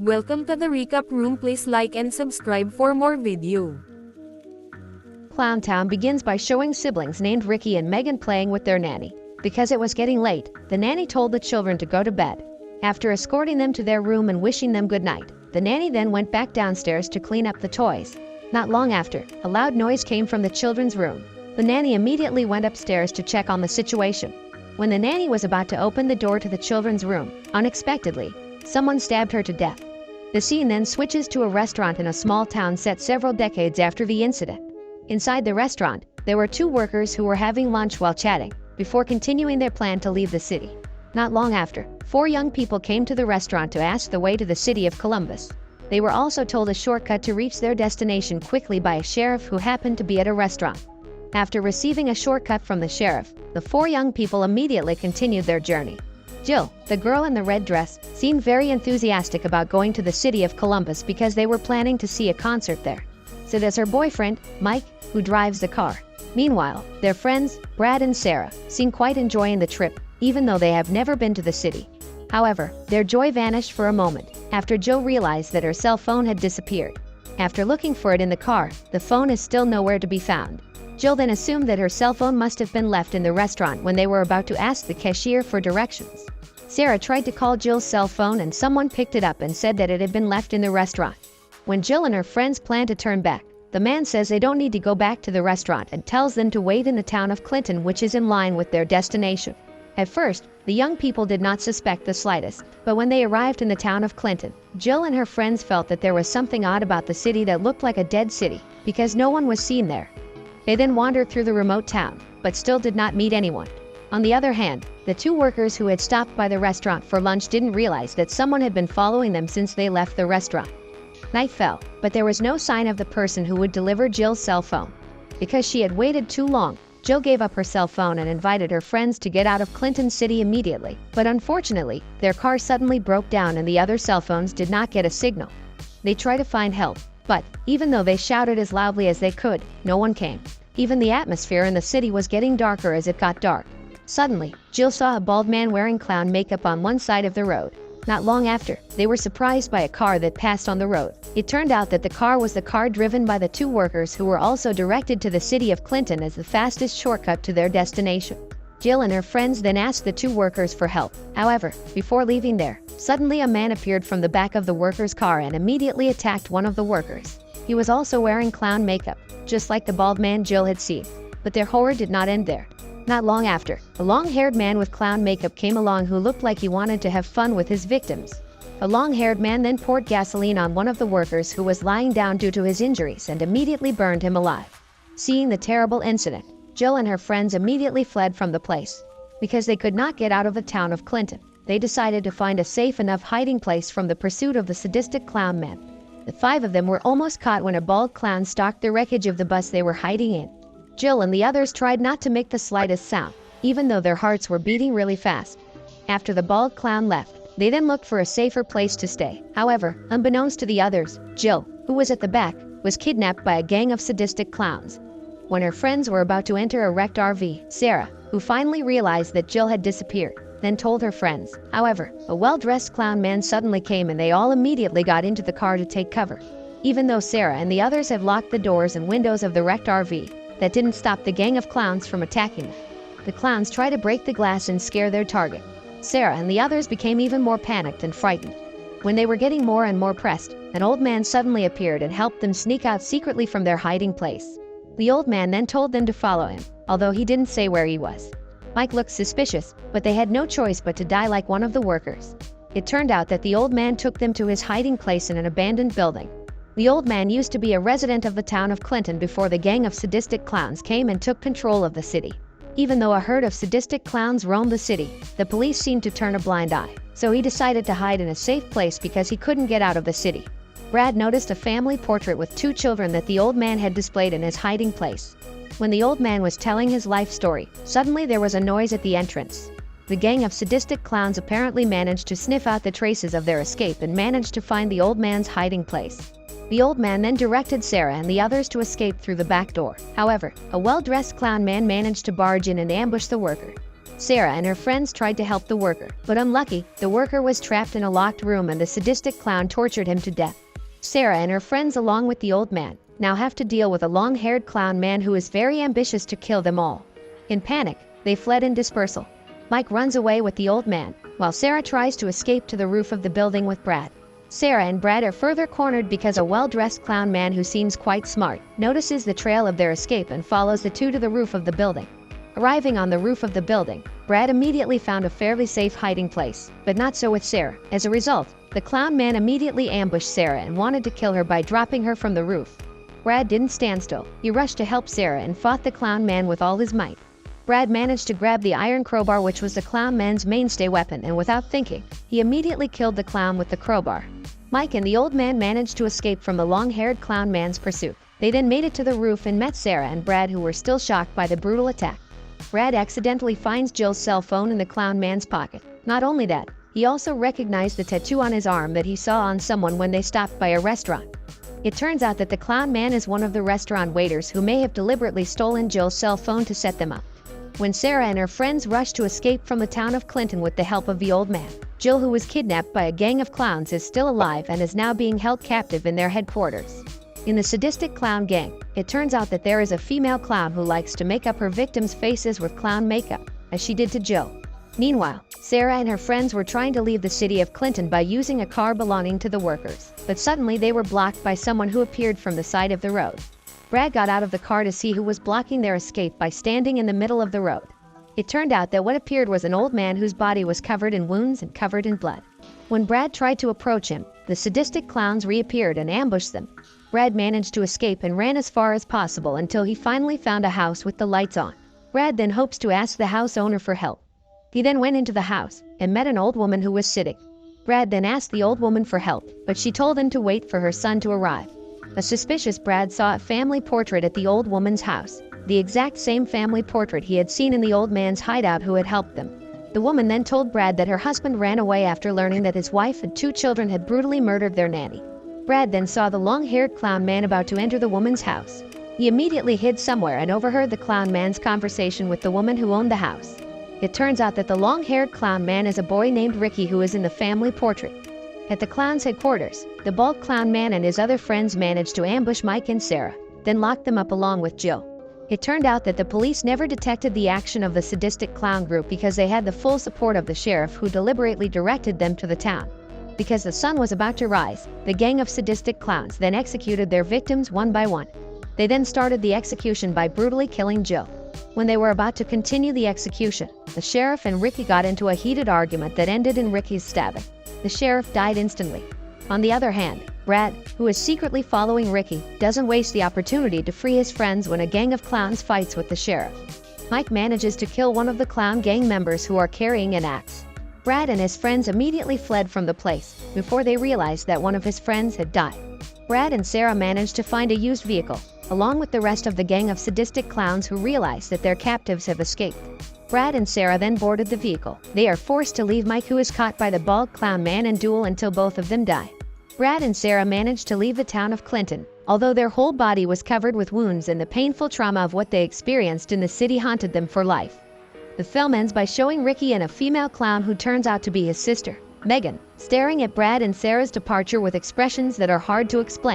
Welcome to the recap room. Please like and subscribe for more video. Clown Town begins by showing siblings named Ricky and Megan playing with their nanny. Because it was getting late, the nanny told the children to go to bed. After escorting them to their room and wishing them good night, the nanny then went back downstairs to clean up the toys. Not long after, a loud noise came from the children's room. The nanny immediately went upstairs to check on the situation. When the nanny was about to open the door to the children's room, unexpectedly, someone stabbed her to death. The scene then switches to a restaurant in a small town set several decades after the incident. Inside the restaurant, there were two workers who were having lunch while chatting, before continuing their plan to leave the city. Not long after, four young people came to the restaurant to ask the way to the city of Columbus. They were also told a shortcut to reach their destination quickly by a sheriff who happened to be at a restaurant. After receiving a shortcut from the sheriff, the four young people immediately continued their journey. Jill, the girl in the red dress, seemed very enthusiastic about going to the city of Columbus because they were planning to see a concert there. So does her boyfriend, Mike, who drives the car. Meanwhile, their friends, Brad and Sarah, seem quite enjoying the trip, even though they have never been to the city. However, their joy vanished for a moment after Jill realized that her cell phone had disappeared. After looking for it in the car, the phone is still nowhere to be found. Jill then assumed that her cell phone must have been left in the restaurant when they were about to ask the cashier for directions. Sarah tried to call Jill's cell phone and someone picked it up and said that it had been left in the restaurant. When Jill and her friends plan to turn back, the man says they don't need to go back to the restaurant and tells them to wait in the town of Clinton, which is in line with their destination. At first, the young people did not suspect the slightest, but when they arrived in the town of Clinton, Jill and her friends felt that there was something odd about the city that looked like a dead city, because no one was seen there. They then wandered through the remote town, but still did not meet anyone. On the other hand, the two workers who had stopped by the restaurant for lunch didn't realize that someone had been following them since they left the restaurant. Night fell, but there was no sign of the person who would deliver Jill's cell phone. Because she had waited too long, Jill gave up her cell phone and invited her friends to get out of Clinton City immediately, but unfortunately, their car suddenly broke down and the other cell phones did not get a signal. They tried to find help, but even though they shouted as loudly as they could, no one came. Even the atmosphere in the city was getting darker as it got dark. Suddenly, Jill saw a bald man wearing clown makeup on one side of the road. Not long after, they were surprised by a car that passed on the road. It turned out that the car was the car driven by the two workers who were also directed to the city of Clinton as the fastest shortcut to their destination. Jill and her friends then asked the two workers for help. However, before leaving there, suddenly a man appeared from the back of the workers' car and immediately attacked one of the workers. He was also wearing clown makeup, just like the bald man Jill had seen. But their horror did not end there. Not long after, a long-haired man with clown makeup came along who looked like he wanted to have fun with his victims. A long-haired man then poured gasoline on one of the workers who was lying down due to his injuries and immediately burned him alive. Seeing the terrible incident, Jill and her friends immediately fled from the place. Because they could not get out of the town of Clinton, they decided to find a safe enough hiding place from the pursuit of the sadistic clown man. The five of them were almost caught when a bald clown stalked the wreckage of the bus they were hiding in. Jill and the others tried not to make the slightest sound, even though their hearts were beating really fast. After the bald clown left, they then looked for a safer place to stay. However, unbeknownst to the others, Jill, who was at the back, was kidnapped by a gang of sadistic clowns. When her friends were about to enter a wrecked RV, Sarah, who finally realized that Jill had disappeared, then told her friends. However, a well-dressed clown man suddenly came and they all immediately got into the car to take cover. Even though Sarah and the others had locked the doors and windows of the wrecked RV, that didn't stop the gang of clowns from attacking them. The clowns tried to break the glass and scare their target. Sarah and the others became even more panicked and frightened. When they were getting more and more pressed, an old man suddenly appeared and helped them sneak out secretly from their hiding place. The old man then told them to follow him, although he didn't say where he was. Mike looked suspicious, but they had no choice but to die like one of the workers. It turned out that the old man took them to his hiding place in an abandoned building. The old man used to be a resident of the town of Clinton before the gang of sadistic clowns came and took control of the city. Even though a herd of sadistic clowns roamed the city, the police seemed to turn a blind eye, so he decided to hide in a safe place because he couldn't get out of the city. Brad noticed a family portrait with two children that the old man had displayed in his hiding place. When the old man was telling his life story, suddenly there was a noise at the entrance. The gang of sadistic clowns apparently managed to sniff out the traces of their escape and managed to find the old man's hiding place. The old man then directed Sarah and the others to escape through the back door. However, a well-dressed clown man managed to barge in and ambush the worker. Sarah and her friends tried to help the worker, but unlucky, the worker was trapped in a locked room and the sadistic clown tortured him to death. Sarah and her friends, along with the old man, now have to deal with a long-haired clown man who is very ambitious to kill them all. In panic, they fled in dispersal. Mike runs away with the old man, while Sarah tries to escape to the roof of the building with Brad. Sarah and Brad are further cornered because a well-dressed clown man who seems quite smart notices the trail of their escape and follows the two to the roof of the building. Arriving on the roof of the building, Brad immediately found a fairly safe hiding place, but not so with Sarah. As a result, the clown man immediately ambushed Sarah and wanted to kill her by dropping her from the roof. Brad didn't stand still. He rushed to help Sarah and fought the clown man with all his might. Brad managed to grab the iron crowbar, which was the clown man's mainstay weapon, and without thinking, he immediately killed the clown with the crowbar. Mike and the old man managed to escape from the long-haired clown man's pursuit. They then made it to the roof and met Sarah and Brad, who were still shocked by the brutal attack. Brad accidentally finds Jill's cell phone in the clown man's pocket. Not only that, he also recognized the tattoo on his arm that he saw on someone when they stopped by a restaurant. It turns out that the clown man is one of the restaurant waiters who may have deliberately stolen Jill's cell phone to set them up. When Sarah and her friends rush to escape from the town of Clinton with the help of the old man, Jill, who was kidnapped by a gang of clowns, is still alive and is now being held captive in their headquarters. In the sadistic clown gang, it turns out that there is a female clown who likes to make up her victims' faces with clown makeup, as she did to Jill. Meanwhile, Sarah and her friends were trying to leave the city of Clinton by using a car belonging to the workers, but suddenly they were blocked by someone who appeared from the side of the road. Brad got out of the car to see who was blocking their escape by standing in the middle of the road. It turned out that what appeared was an old man whose body was covered in wounds and covered in blood. When Brad tried to approach him, the sadistic clowns reappeared and ambushed them. Brad managed to escape and ran as far as possible until he finally found a house with the lights on. Brad then hopes to ask the house owner for help. He then went into the house and met an old woman who was sitting. Brad then asked the old woman for help, but she told him to wait for her son to arrive. A suspicious Brad saw a family portrait at the old woman's house, the exact same family portrait he had seen in the old man's hideout who had helped them. The woman then told Brad that her husband ran away after learning that his wife and 2 children had brutally murdered their nanny. Brad then saw the long-haired clown man about to enter the woman's house. He immediately hid somewhere and overheard the clown man's conversation with the woman who owned the house. It turns out that the long-haired clown man is a boy named Ricky who is in the family portrait. At the clown's headquarters, the bald clown man and his other friends managed to ambush Mike and Sarah, then lock them up along with Jill. It turned out that the police never detected the action of the sadistic clown group because they had the full support of the sheriff, who deliberately directed them to the town. Because the sun was about to rise, the gang of sadistic clowns then executed their victims one by one. They then started the execution by brutally killing Jill. When they were about to continue the execution, the sheriff and Ricky got into a heated argument that ended in Ricky's stabbing. The sheriff died instantly. On the other hand, Brad, who is secretly following Ricky, doesn't waste the opportunity to free his friends when a gang of clowns fights with the sheriff. Mike manages to kill one of the clown gang members who are carrying an axe. Brad and his friends immediately fled from the place before they realized that one of his friends had died. Brad and Sarah managed to find a used vehicle, along with the rest of the gang of sadistic clowns who realize that their captives have escaped. Brad and Sarah then boarded the vehicle. They are forced to leave Mike, who is caught by the bald clown man, and duel until both of them die. Brad and Sarah managed to leave the town of Clinton, although their whole body was covered with wounds and the painful trauma of what they experienced in the city haunted them for life. The film ends by showing Ricky and a female clown who turns out to be his sister, Megan, staring at Brad and Sarah's departure with expressions that are hard to explain.